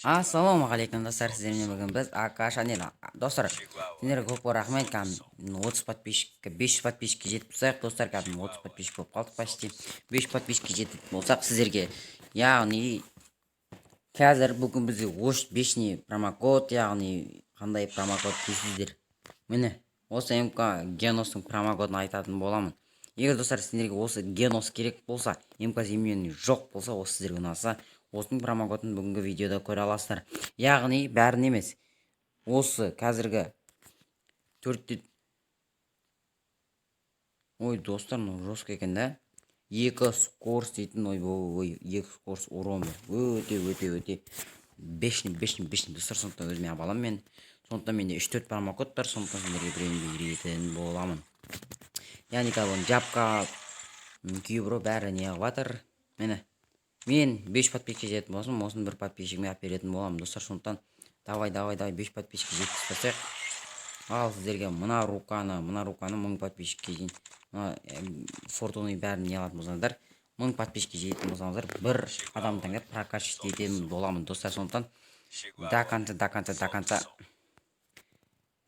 Ассалаумағалейкум достар, сіздермен бүгін біз АК Шанел. Достар, сендерге көп рахмет. Кәдімгі 30 подписчикке, 500 подписчикке жетіп болсақ, достар, кәдімгі 30 подписчик болып қалдық почти. 500 подписчикке жетіп болсақ сіздерге, яғни қазір бүгін бізге ош бешний промокод, яғни қандай промокод дейсіздер. Міне, осы МК Геностың промокодын айтатын боламын. Егер достар сендерге осы Генос керек болса, МК землені жоқ болса, осы сіздерге ұнаса, осының промокодын бүгінгі видеода көре аласыздар. Яғни бәрін емес. Осы қазіргі 4 ой достар, ну жестко екен да. 2 скорс дейтін, ой 2 скорс урон өте бешний достар. Сондықтан өзіме алып аламын мен. Сондықтан менде 3-4 промокод бар, сондықтан сендерге біреуін беретін боламын. Яғни кәдімгі жапқа кейбірі бәрі не қылып мені. Мен 5 подписчикке жететін болсам, осыны бір подписчикіме алып беретін боламын достар. Сондықтан давай 5 подписчикке жеткізсек. Ал сіздерге мына руканы 1000 подписчикке дейін фортуны бәрін не алатын болсаңыздар, 1000 подписчикке жететін болсаңыздар, бір адам таңдап прокачать ететін боламын достар. Сондықтан до конца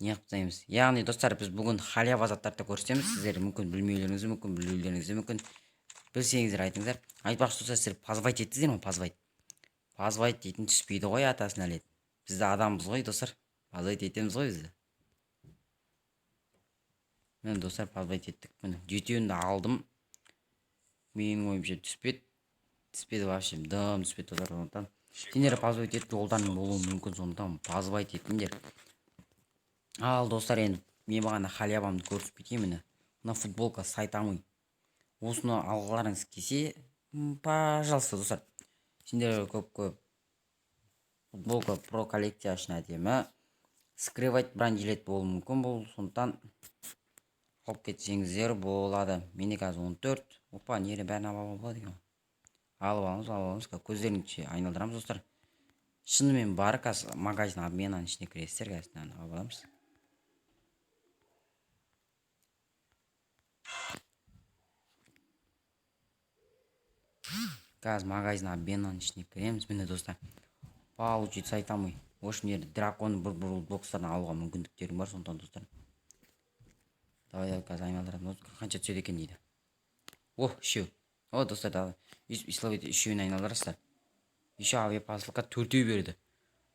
не қылып. Яғни достар, біз бүгін халява заттарды көрсетеміз. Сіздер мүмкін білмеулеріңіз мүмкін, білулеріңіз мүмкін. Білсеңіздер айтыңыздар. Айтпақшы болса, сіздер позвать еттіңіздер ме? Позвать дейтін түспейді ғой атасын әлет. Бізді адамбыз ғой достар. Позвать етеміз ғой бізді. Мен достар позвать еттік. Міне жетеуінде алдым. Менің ойымша түспеді вообще. Дым түспеді достар. Сендер позвать етіп жолдан болуы мүмкін, сондықтан позвать етіңдер. Ал достар, енді мен бағана халявамды көрсетпейді міне. Мына футболка сайтамый. Осыны алғыларыңыз келсе, пожалуйста достар. Сендер көп футболка про коллекция үшін әдемі. Скрывать бранжилет болуы мүмкін бұл, сондықтан алып кетсеңіздер болады. Менде қазір 14. Опа, нере бәрін алып болады екен. Алып аламыз. Көздеріңізше айналдырамыз достар. Шынымен бар қазір магазин обменаның ішіне кіресіздер, қазір алып аламыз. Қазір магазин обменаның ішіне кіреміз. Міне достар, получить сайтамый. В общем, дракон бір бокстарын алуға мүмкіндіктерім бар, сондықтан достар. Давай қазір айналдырамыз. Қанша түседі екен дейді. Үшеу. Достар, давай. Исловите үшеуін айналдырасыздар. Еще авиапасылыққа 4-еу берді.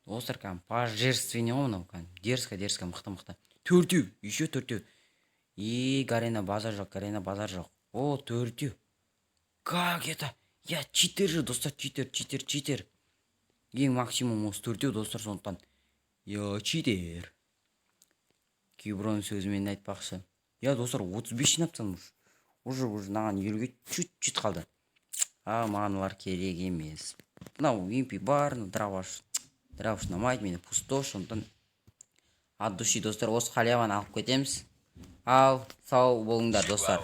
Достар, пожертвение мынау, дерзко мықты. 4-еу, еще 4-еу. Гарена базар жоқ. 4-еу. Как это? Я читер же, достар, читер. Ең максимум осы 4-еу достар, сондықтан. Я читер. Кейбіреуінің сөзімен айтпақшы. Я достар 35 жинапсам уже маған елуге чуть қалды. Мағаналар керек емес. Мынау импи бар, драуаш ұнамайды, мені пустош, сондықтан от души достар, осы халяваны алып кетеміз. Ал сау болыңдар достар.